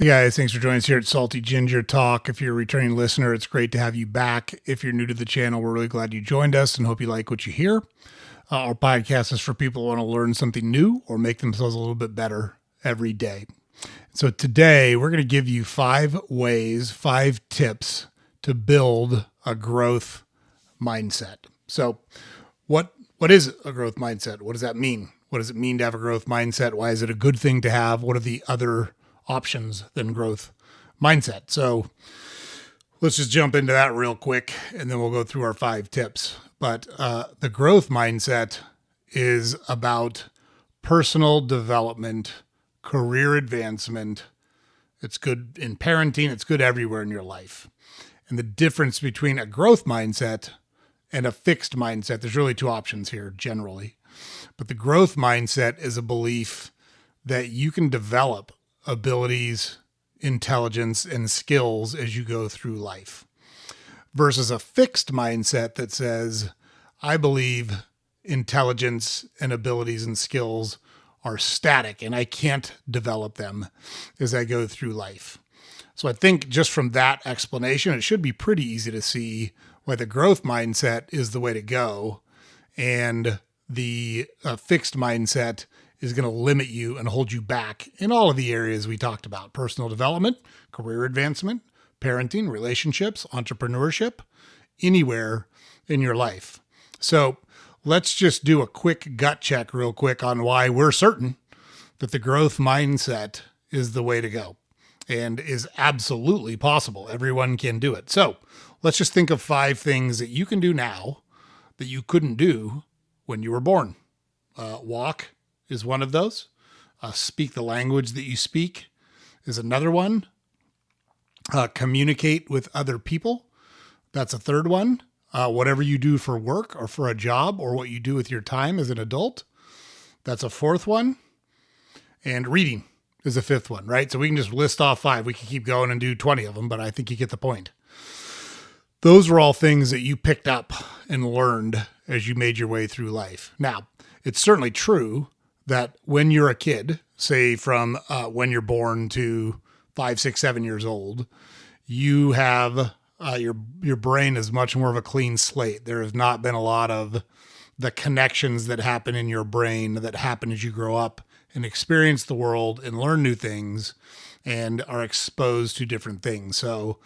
Hey guys, thanks for joining us here at Salty Ginger Talk. If you're a returning listener, it's great to have you back. If you're new to the channel, we're really glad you joined us and hope you like what you hear. Our podcast is for people who want to learn something new or make themselves a little bit better every day. So today we're going to give you 5 tips to build a growth mindset. So what is a growth mindset? What does that mean? What does it mean to have a growth mindset? Why is it a good thing to have? What are the other options than growth mindset? So let's just jump into that real quick and then we'll go through our 5 tips. But the growth mindset is about personal development, career advancement. It's good in parenting. It's good everywhere in your life. And the difference between a growth mindset and a fixed mindset, there's really 2 options here generally. But the growth mindset is a belief that you can develop abilities, intelligence, and skills as you go through life, versus a fixed mindset that says, I believe intelligence and abilities and skills are static and I can't develop them as I go through life. So I think just from that explanation, it should be pretty easy to see why the growth mindset is the way to go, and the fixed mindset is going to limit you and hold you back in all of the areas we talked about: personal development, career advancement, parenting, relationships, entrepreneurship, anywhere in your life. So let's just do a quick gut check real quick on why we're certain that the growth mindset is the way to go and is absolutely possible. Everyone can do it. So let's just think of 5 things that you can do now that you couldn't do when you were born. Walk is one of those. Speak the language that you speak is another one. Communicate with other people. That's a third one. Whatever you do for work or for a job or what you do with your time as an adult. That's a 4th one. And reading is a 5th one, right? So we can just list off 5. We can keep going and do 20 of them, but I think you get the point. Those were all things that you picked up and learned as you made your way through life. Now, it's certainly true that when you're a kid, say from when you're born to 5, 6, 7 years old, you have your brain is much more of a clean slate. There has not been a lot of the connections that happen in your brain that happen as you grow up and experience the world and learn new things and are exposed to different things. So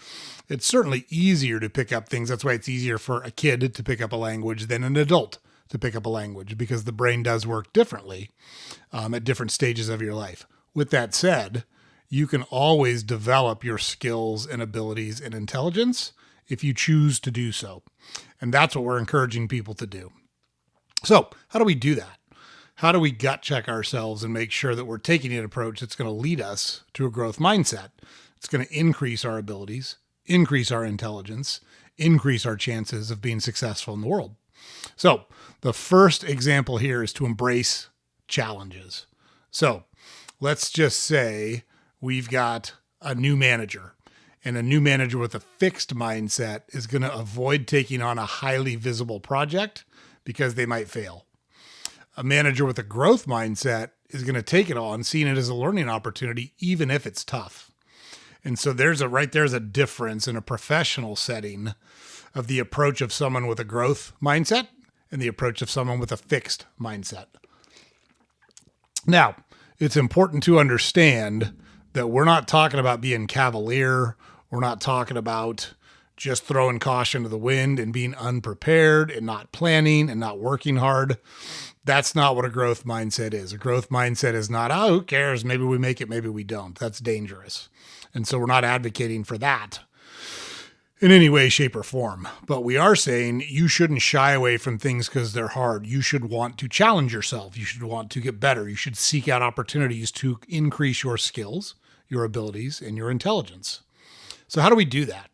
it's certainly easier to pick up things. That's why it's easier for a kid to pick up a language than an adult to pick up a language, because the brain does work differently at different stages of your life. With that said, you can always develop your skills and abilities and intelligence if you choose to do so. And that's what we're encouraging people to do. So how do we do that? How do we gut check ourselves and make sure that we're taking an approach that's going to lead us to a growth mindset? It's going to increase our abilities, increase our intelligence, increase our chances of being successful in the world. So the first example here is to embrace challenges. So let's just say we've got a new manager, and a new manager with a fixed mindset is going to avoid taking on a highly visible project because they might fail. A manager with a growth mindset is going to take it on, seeing it as a learning opportunity, even if it's tough. And so there's a difference in a professional setting of the approach of someone with a growth mindset and the approach of someone with a fixed mindset. Now, it's important to understand that we're not talking about being cavalier. We're not talking about just throwing caution to the wind and being unprepared and not planning and not working hard. That's not what a growth mindset is. A growth mindset is not, oh, who cares? Maybe we make it, maybe we don't. That's dangerous. And so we're not advocating for that in any way, shape, or form. But we are saying you shouldn't shy away from things because they're hard. You should want to challenge yourself. You should want to get better. You should seek out opportunities to increase your skills, your abilities, and your intelligence. So how do we do that?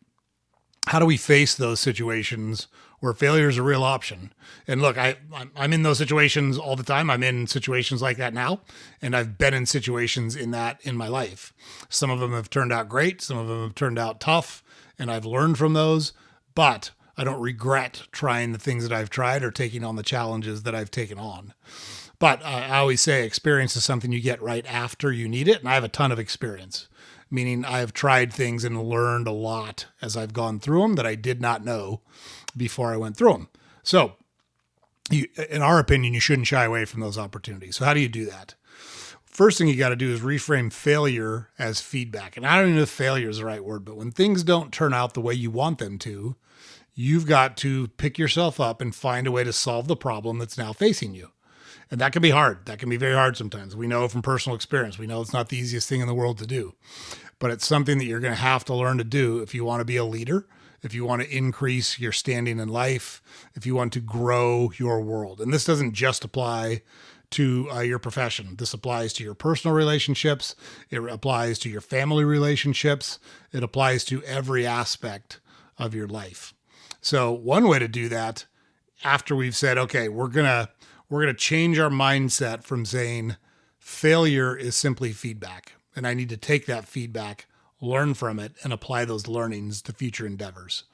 How do we face those situations where failure is a real option? And look, I'm in those situations all the time. I'm in situations like that now, and I've been in situations in that in my life. Some of them have turned out great. Some of them have turned out tough, and I've learned from those, but I don't regret trying the things that I've tried or taking on the challenges that I've taken on. But I always say experience is something you get right after you need it, and I have a ton of experience. meaning I have tried things and learned a lot as I've gone through them that I did not know before I went through them. So in our opinion, you shouldn't shy away from those opportunities. So how do you do that? First thing you got to do is reframe failure as feedback. And I don't even know if failure is the right word, but when things don't turn out the way you want them to, you've got to pick yourself up and find a way to solve the problem that's now facing you. And that can be hard. That can be very hard sometimes. We know from personal experience. We know it's not the easiest thing in the world to do, but it's something that you're going to have to learn to do if you want to be a leader, if you want to increase your standing in life, if you want to grow your world. And this doesn't just apply to your profession. This applies to your personal relationships. It applies to your family relationships. It applies to every aspect of your life. So one way to do that, after we've said, okay, we're gonna change our mindset from saying failure is simply feedback, and I need to take that feedback, learn from it, and apply those learnings to future endeavors.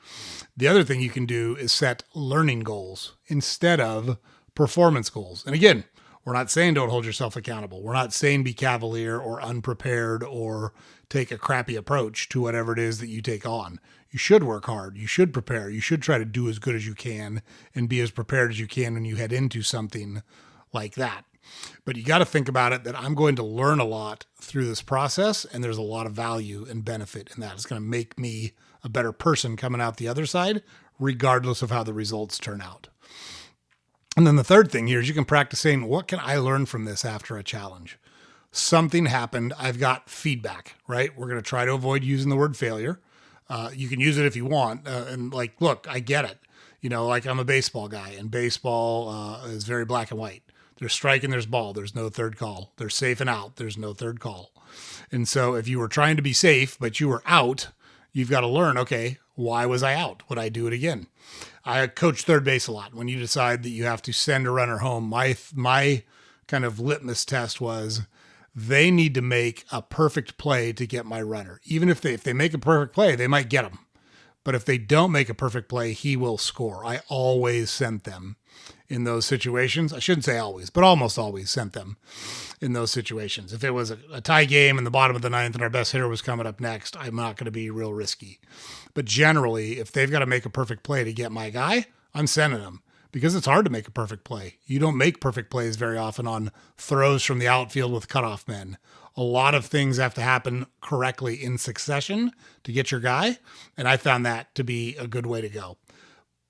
The other thing you can do is set learning goals instead of performance goals. And again, we're not saying don't hold yourself accountable. We're not saying be cavalier or unprepared or take a crappy approach to whatever it is that you take on. You should work hard. You should prepare. You should try to do as good as you can and be as prepared as you can when you head into something like that. But you got to think about it that I'm going to learn a lot through this process, and there's a lot of value and benefit in that. It's going to make me a better person coming out the other side, regardless of how the results turn out. And then the third thing here is you can practice saying, what can I learn from this after a challenge? Something happened. I've got feedback, right? We're going to try to avoid using the word failure. You can use it if you want. And like, look, I get it. You know, like I'm a baseball guy, and baseball is very black and white. There's strike and there's ball. There's no third call. There's safe and out. There's no third call. And so if you were trying to be safe, but you were out, you've got to learn, okay, why was I out? Would I do it again? I coach third base a lot. When you decide that you have to send a runner home, my kind of litmus test was they need to make a perfect play to get my runner. Even if they make a perfect play, they might get him. But if they don't make a perfect play, he will score. I always sent them in those situations. I shouldn't say always, but almost always sent them in those situations. If it was a tie game in the bottom of the ninth and our best hitter was coming up next, I'm not going to be real risky. But generally, if they've got to make a perfect play to get my guy, I'm sending them because it's hard to make a perfect play. You don't make perfect plays very often on throws from the outfield with cutoff men. A lot of things have to happen correctly in succession to get your guy, and I found that to be a good way to go.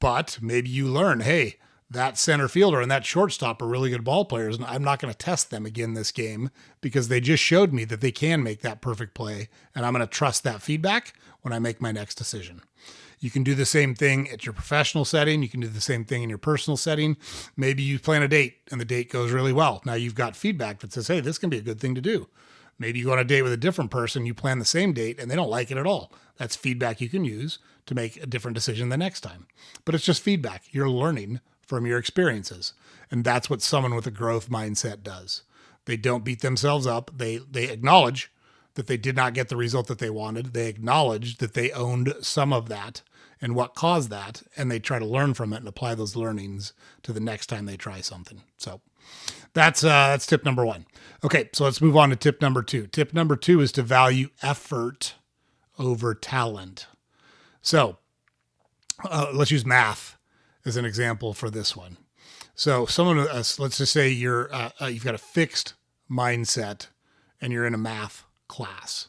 But maybe you learn, hey, that center fielder and that shortstop are really good ball players, and I'm not going to test them again this game because they just showed me that they can make that perfect play, and I'm going to trust that feedback when I make my next decision. You can do the same thing at your professional setting. You can do the same thing in your personal setting. Maybe you plan a date and the date goes really well. Now you've got feedback that says, hey, this can be a good thing to do. Maybe you go on a date with a different person, you plan the same date, and they don't like it at all. That's feedback you can use to make a different decision the next time. But it's just feedback. You're learning from your experiences. And that's what someone with a growth mindset does. They don't beat themselves up. They acknowledge that they did not get the result that they wanted. They acknowledge that they owned some of that and what caused that, and they try to learn from it and apply those learnings to the next time they try something. So that's tip number one. Okay, so let's move on to tip number two. Tip number two is to value effort over talent. So let's use math as an example for this one. So let's just say you've got a fixed mindset and you're in a math class.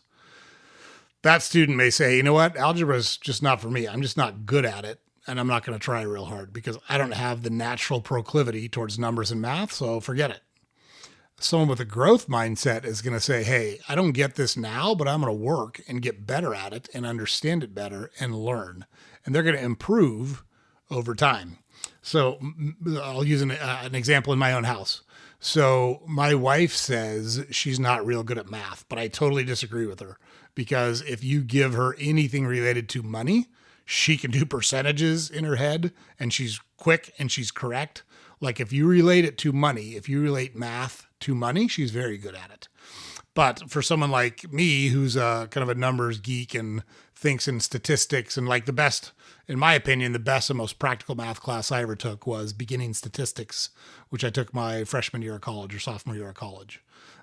That student may say, you know what, algebra is just not for me. I'm just not good at it, and I'm not going to try real hard because I don't have the natural proclivity towards numbers and math, so forget it. Someone with a growth mindset is going to say, hey, I don't get this now, but I'm going to work and get better at it and understand it better and learn. And they're going to improve over time. So I'll use an example in my own house. So my wife says she's not real good at math, but I totally disagree with her because if you give her anything related to money, she can do percentages in her head and she's quick and she's correct. Like if you relate it to money, if you relate math to money, she's very good at it. But for someone like me, who's kind of a numbers geek and thinks in statistics and like the best, in my opinion, the best and most practical math class I ever took was beginning statistics, which I took my freshman year of college or sophomore year of college.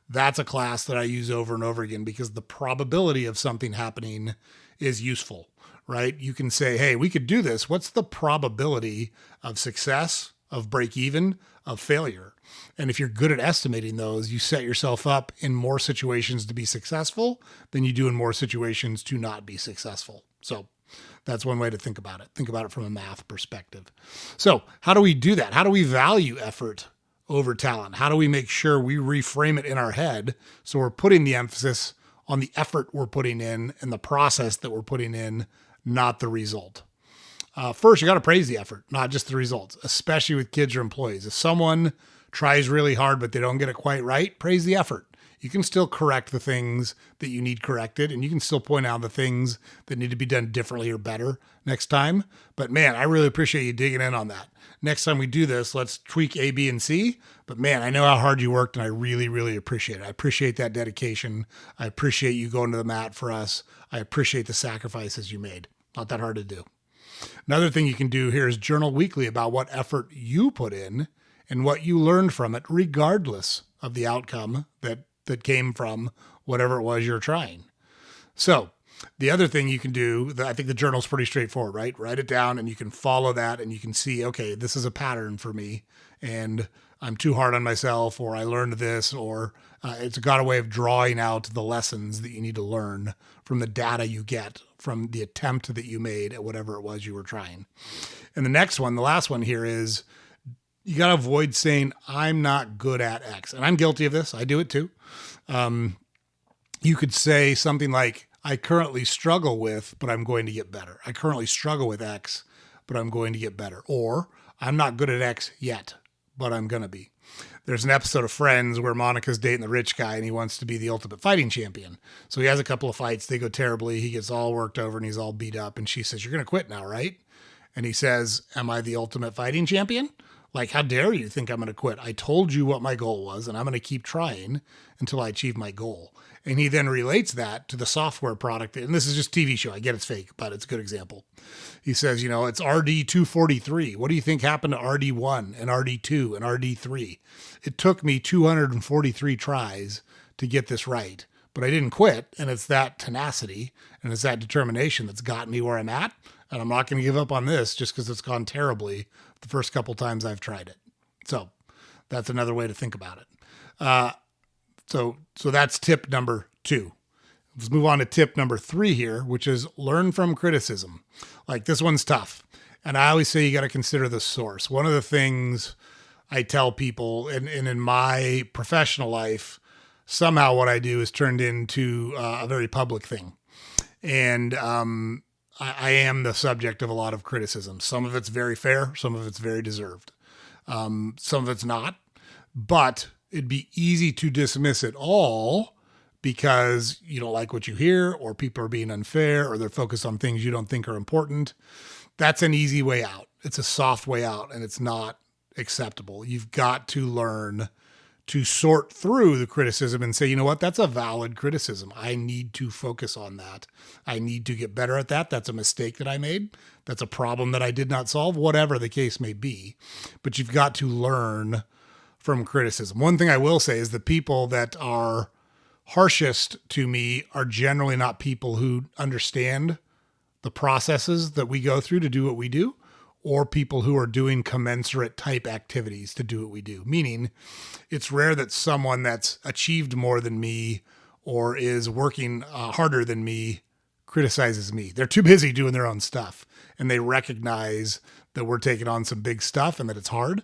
That's a class that I use over and over again because the probability of something happening is useful, right? You can say, hey, we could do this. What's the probability of success, of break even, of failure? And if you're good at estimating those, you set yourself up in more situations to be successful than you do in more situations to not be successful. So that's one way to think about it. Think about it from a math perspective. So how do we do that? How do we value effort over talent? How do we make sure we reframe it in our head so we're putting the emphasis on the effort we're putting in and the process that we're putting in, not the result? First, you got to praise the effort, not just the results, especially with kids or employees. If someone tries really hard but they don't get it quite right, praise the effort. You can still correct the things that you need corrected, and you can still point out the things that need to be done differently or better next time. But man, I really appreciate you digging in on that. Next time we do this, let's tweak A, B, and C. But man, I know how hard you worked, and I really, really appreciate it. I appreciate that dedication. I appreciate you going to the mat for us. I appreciate the sacrifices you made. Not that hard to do. Another thing you can do here is journal weekly about what effort you put in and what you learned from it, regardless of the outcome that came from whatever it was you're trying. So the other thing you can do, I think the journal's pretty straightforward, right? Write it down and you can follow that and you can see, okay, this is a pattern for me and I'm too hard on myself, or I learned this, or it's got a way of drawing out the lessons that you need to learn from the data you get from the attempt that you made at whatever it was you were trying. And the next one, the last one here is you got to avoid saying, I'm not good at X. And I'm guilty of this. I do it too. You could say something like, I currently struggle with, but I'm going to get better. I currently struggle with X, but I'm going to get better. Or I'm not good at X yet, but I'm going to be. There's an episode of Friends where Monica's dating the rich guy and he wants to be the ultimate fighting champion. So he has a couple of fights. They go terribly. He gets all worked over and he's all beat up. And she says, you're going to quit now, right? And he says, am I the ultimate fighting champion? Like, how dare you think I'm going to quit? I told you what my goal was, and I'm going to keep trying until I achieve my goal. And he then relates that to the software product. And this is just TV show. I get it's fake, but it's a good example. He says, you know, it's RD243. What do you think happened to RD1 and RD2 and RD3? It took me 243 tries to get this right, but I didn't quit. And it's that tenacity and it's that determination that's got me where I'm at. And I'm not going to give up on this just because it's gone terribly the first couple times I've tried it. So that's another way to think about it. So that's tip number 2. Let's move on to tip number 3 here, which is learn from criticism. Like, this one's tough. And I always say you got to consider the source. One of the things I tell people, and in my professional life, somehow what I do is turned into a very public thing. And I am the subject of a lot of criticism. Some of it's very fair. Some of it's very deserved. Some of it's not. But it'd be easy to dismiss it all because you don't like what you hear, or people are being unfair, or they're focused on things you don't think are important. That's an easy way out. It's a soft way out, and it's not acceptable. You've got to learn to sort through the criticism and say, you know what, that's a valid criticism. I need to focus on that. I need to get better at that. That's a mistake that I made. That's a problem that I did not solve, whatever the case may be. But you've got to learn from criticism. One thing I will say is the people that are harshest to me are generally not people who understand the processes that we go through to do what we do, or people who are doing commensurate type activities to do what we do. Meaning, it's rare that someone that's achieved more than me or is working harder than me criticizes me. They're too busy doing their own stuff, and they recognize that we're taking on some big stuff and that it's hard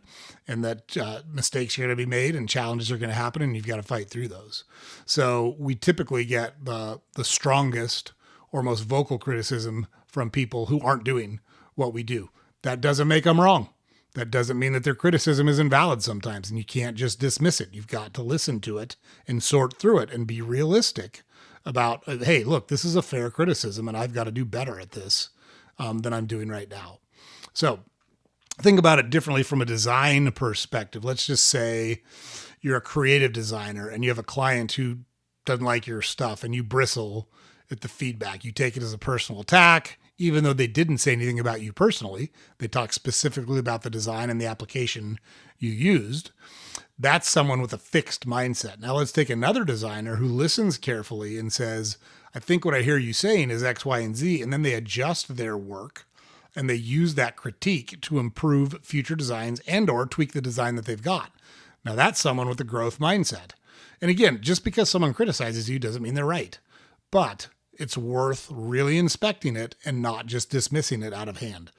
and that mistakes are going to be made and challenges are going to happen and you've got to fight through those. So we typically get the strongest or most vocal criticism from people who aren't doing what we do. That doesn't make them wrong. That doesn't mean that their criticism is invalid sometimes, and you can't just dismiss it. You've got to listen to it and sort through it and be realistic about, hey, look, this is a fair criticism and I've got to do better at this than I'm doing right now. So think about it differently from a design perspective. Let's just say you're a creative designer and you have a client who doesn't like your stuff and you bristle at the feedback. You take it as a personal attack. Even though they didn't say anything about you personally, they talk specifically about the design and the application you used. That's someone with a fixed mindset. Now let's take another designer who listens carefully and says, I think what I hear you saying is X, Y, and Z. And then they adjust their work and they use that critique to improve future designs and or tweak the design that they've got. Now that's someone with a growth mindset. And again, just because someone criticizes you doesn't mean they're right, but it's worth really inspecting it and not just dismissing it out of hand.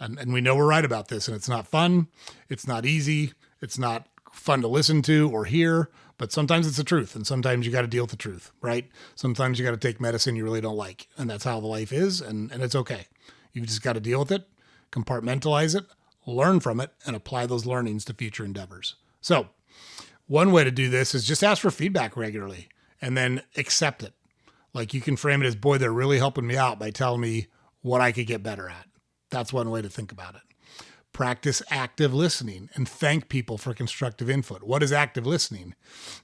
And we know we're right about this, and it's not fun. It's not easy. It's not fun to listen to or hear, but sometimes it's the truth. And sometimes you got to deal with the truth, right? Sometimes you got to take medicine you really don't like. And that's how the life is. And it's okay. You've just got to deal with it, compartmentalize it, learn from it, and apply those learnings to future endeavors. So one way to do this is just ask for feedback regularly and then accept it. Like you can frame it as, boy, they're really helping me out by telling me what I could get better at. That's one way to think about it. Practice active listening and thank people for constructive input. What is active listening?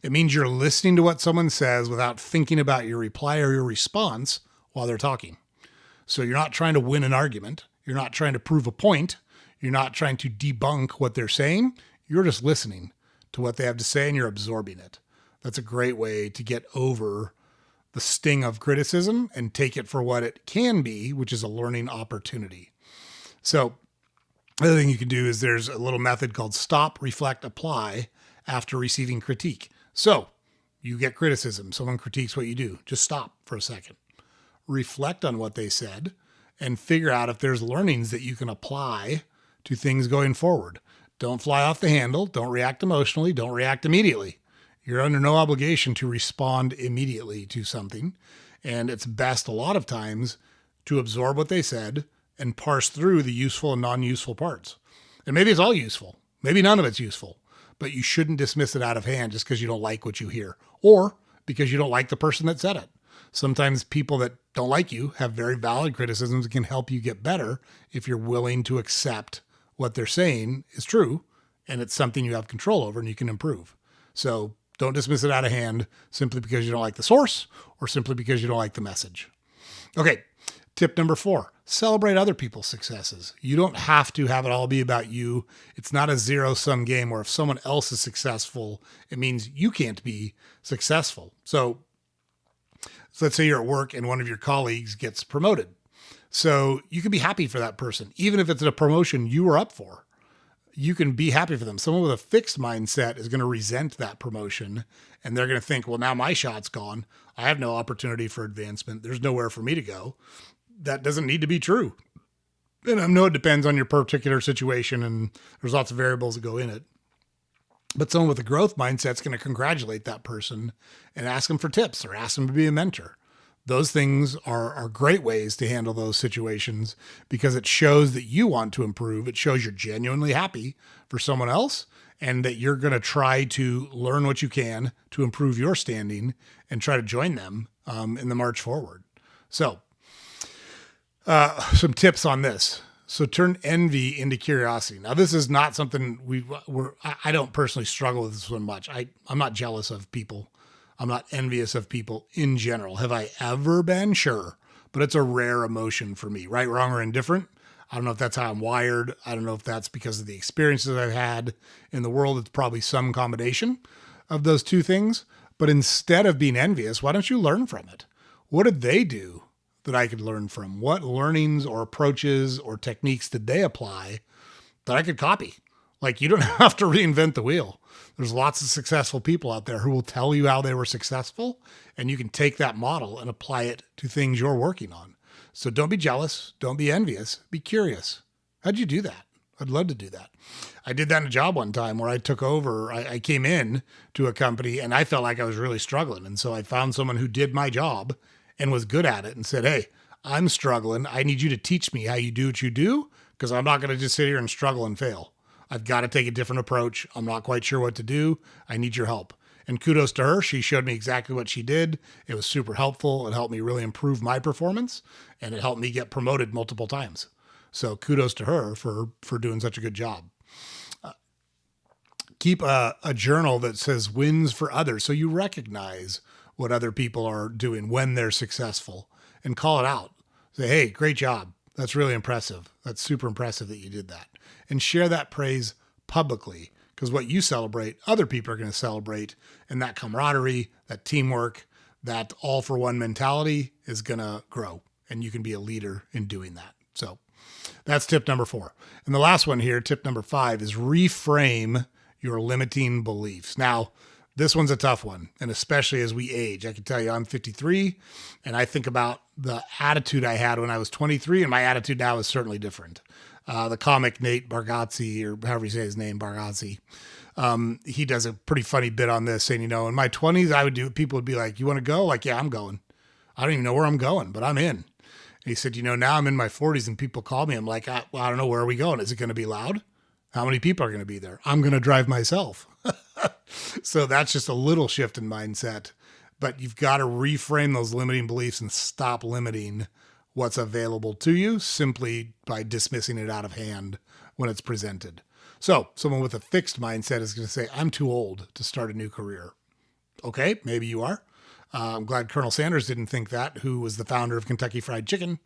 It means you're listening to what someone says without thinking about your reply or your response while they're talking. So you're not trying to win an argument. You're not trying to prove a point. You're not trying to debunk what they're saying. You're just listening to what they have to say and you're absorbing it. That's a great way to get over the sting of criticism and take it for what it can be, which is a learning opportunity. So the other thing you can do is there's a little method called stop, reflect, apply after receiving critique. So you get criticism. Someone critiques what you do. Just stop for a second. Reflect on what they said and figure out if there's learnings that you can apply to things going forward. Don't fly off the handle. Don't react emotionally. Don't react immediately. You're under no obligation to respond immediately to something. And it's best a lot of times to absorb what they said and parse through the useful and non-useful parts. And maybe it's all useful. Maybe none of it's useful. But you shouldn't dismiss it out of hand just because you don't like what you hear or because you don't like the person that said it. Sometimes people that don't like you have very valid criticisms that can help you get better if you're willing to accept what they're saying is true and it's something you have control over and you can improve. So don't dismiss it out of hand simply because you don't like the source or simply because you don't like the message. Okay, tip number 4, celebrate other people's successes. You don't have to have it all be about you. It's not a zero-sum game where if someone else is successful, it means you can't be successful. So let's say you're at work and one of your colleagues gets promoted. So you can be happy for that person, even if it's a promotion you were up for. You can be happy for them. Someone with a fixed mindset is going to resent that promotion and they're going to think, well, now my shot's gone. I have no opportunity for advancement. There's nowhere for me to go. That doesn't need to be true. And I know it depends on your particular situation and there's lots of variables that go in it. But someone with a growth mindset is going to congratulate that person and ask them for tips or ask them to be a mentor. Those things are great ways to handle those situations because it shows that you want to improve. It shows you're genuinely happy for someone else and that you're going to try to learn what you can to improve your standing and try to join them in the march forward. So some tips on this. So turn envy into curiosity. Now, this is not something I don't personally struggle with this one much. I'm not jealous of people. I'm not envious of people in general. Have I ever been? Sure. But it's a rare emotion for me. Right, wrong, or indifferent. I don't know if that's how I'm wired. I don't know if that's because of the experiences I've had in the world. It's probably some combination of those two things. But instead of being envious, why don't you learn from it? What did they do that I could learn from? What learnings or approaches or techniques did they apply that I could copy? Like, you don't have to reinvent the wheel. There's lots of successful people out there who will tell you how they were successful, and you can take that model and apply it to things you're working on. So don't be jealous. Don't be envious. Be curious. How'd you do that? I'd love to do that. I did that in a job one time where I took over. I came in to a company and I felt like I was really struggling. And so I found someone who did my job and was good at it and said, hey, I'm struggling. I need you to teach me how you do what you do because I'm not going to just sit here and struggle and fail. I've got to take a different approach. I'm not quite sure what to do. I need your help. And kudos to her. She showed me exactly what she did. It was super helpful. It helped me really improve my performance and it helped me get promoted multiple times. So kudos to her for doing such a good job. Keep a journal that says wins for others. So you recognize what other people are doing when they're successful and call it out. Say, hey, great job. That's really impressive. That's super impressive that you did that. And share that praise publicly because what you celebrate, other people are going to celebrate. And that camaraderie, that teamwork, that all for one mentality is going to grow. And you can be a leader in doing that. So that's tip number 4. And the last one here, tip number 5, is reframe your limiting beliefs. Now, this one's a tough one, and especially as we age. I can tell you I'm 53, and I think about the attitude I had when I was 23, and my attitude now is certainly different. The comic Nate Bargatze, or however you say his name, Bargatze, he does a pretty funny bit on this, saying, in my 20s, people would be like, you want to go? Like, yeah, I'm going. I don't even know where I'm going, but I'm in. And he said, now I'm in my 40s, and people call me. I'm like, I don't know, where are we going? Is it going to be loud? How many people are going to be there? I'm going to drive myself. So that's just a little shift in mindset, but you've got to reframe those limiting beliefs and stop limiting what's available to you simply by dismissing it out of hand when it's presented. So someone with a fixed mindset is going to say, I'm too old to start a new career. Okay, maybe you are. I'm glad Colonel Sanders didn't think that, who was the founder of Kentucky Fried Chicken,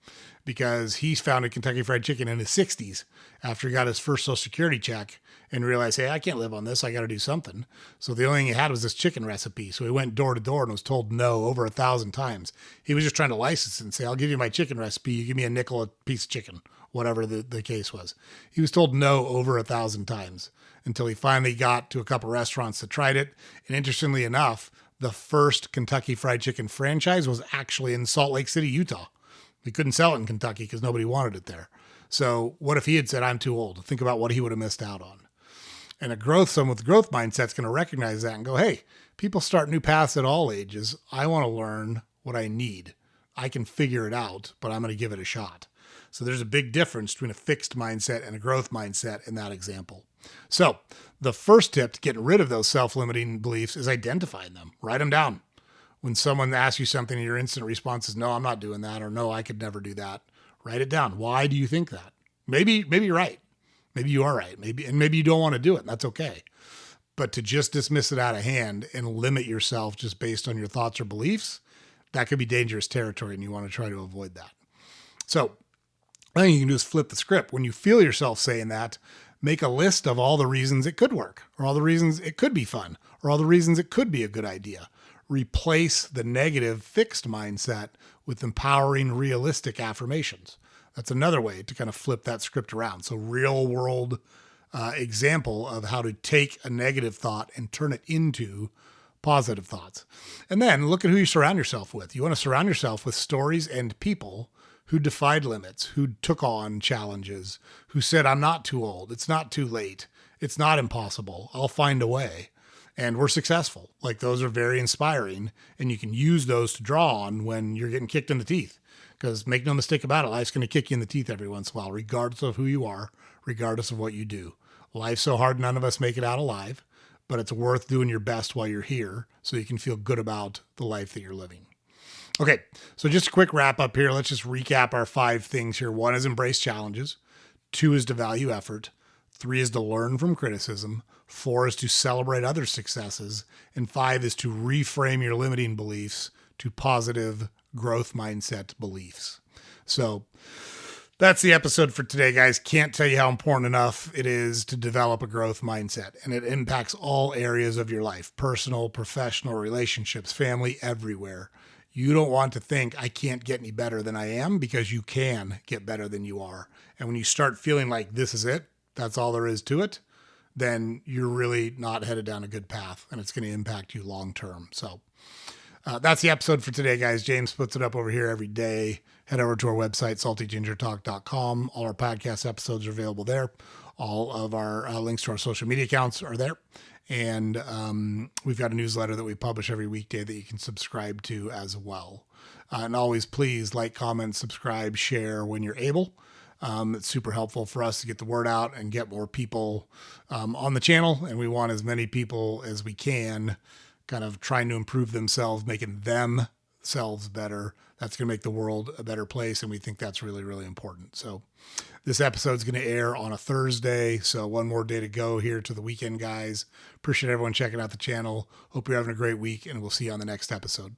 because he founded Kentucky Fried Chicken in his 60s after he got his first Social Security check and realized, hey, I can't live on this. I got to do something. So the only thing he had was this chicken recipe. So he went door to door and was told no over 1,000 times. He was just trying to license it and say, I'll give you my chicken recipe. You give me a nickel a piece of chicken, whatever the case was. He was told no over 1,000 times until he finally got to a couple restaurants that tried it. And interestingly enough, the first Kentucky Fried Chicken franchise was actually in Salt Lake City, Utah. We couldn't sell it in Kentucky because nobody wanted it there. So what if he had said, I'm too old? Think about what he would have missed out on. And someone with a growth mindset is going to recognize that and go, hey, people start new paths at all ages. I want to learn what I need. I can figure it out, but I'm going to give it a shot. So there's a big difference between a fixed mindset and a growth mindset in that example. So the first tip to getting rid of those self-limiting beliefs is identifying them. Write them down. When someone asks you something and your instant response is, no, I'm not doing that, or no, I could never do that, write it down. Why do you think that? Maybe you're right. Maybe you are right. Maybe you don't want to do it. And that's okay. But to just dismiss it out of hand and limit yourself just based on your thoughts or beliefs, that could be dangerous territory, and you want to try to avoid that. So I think you can do is flip the script. When you feel yourself saying that, make a list of all the reasons it could work, or all the reasons it could be fun, or all the reasons it could be a good idea. Replace the negative fixed mindset with empowering realistic affirmations. That's another way to kind of flip that script around. So real world example of how to take a negative thought and turn it into positive thoughts. And then look at who you surround yourself with. You want to surround yourself with stories and people who defied limits, who took on challenges, who said, I'm not too old. It's not too late. It's not impossible. I'll find a way. And we're successful. Like, those are very inspiring, and you can use those to draw on when you're getting kicked in the teeth. Because make no mistake about it, life's going to kick you in the teeth every once in a while, regardless of who you are, regardless of what you do. Life's so hard, none of us make it out alive, but it's worth doing your best while you're here so you can feel good about the life that you're living. Okay, so just a quick wrap up here. Let's just recap our 5 things here. 1 is embrace challenges. 2 is to value effort. 3 is to learn from criticism. 4 is to celebrate other successes. And 5 is to reframe your limiting beliefs to positive growth mindset beliefs. So that's the episode for today, guys. Can't tell you how important enough it is to develop a growth mindset. And it impacts all areas of your life: personal, professional, relationships, family, everywhere. You don't want to think, I can't get any better than I am, because you can get better than you are. And when you start feeling like this is it, that's all there is to it, then you're really not headed down a good path, and it's going to impact you long term. So that's the episode for today, guys. James puts it up over here every day. Head over to our website, saltygingertalk.com. All our podcast episodes are available there. All of our links to our social media accounts are there. And we've got a newsletter that we publish every weekday that you can subscribe to as well. And always please like, comment, subscribe, share when you're able. It's super helpful for us to get the word out and get more people on the channel. And we want as many people as we can kind of trying to improve themselves, making themselves better. That's going to make the world a better place. And we think that's really, really important. So this episode is going to air on a Thursday. So one more day to go here to the weekend, guys. Appreciate everyone checking out the channel. Hope you're having a great week, and we'll see you on the next episode.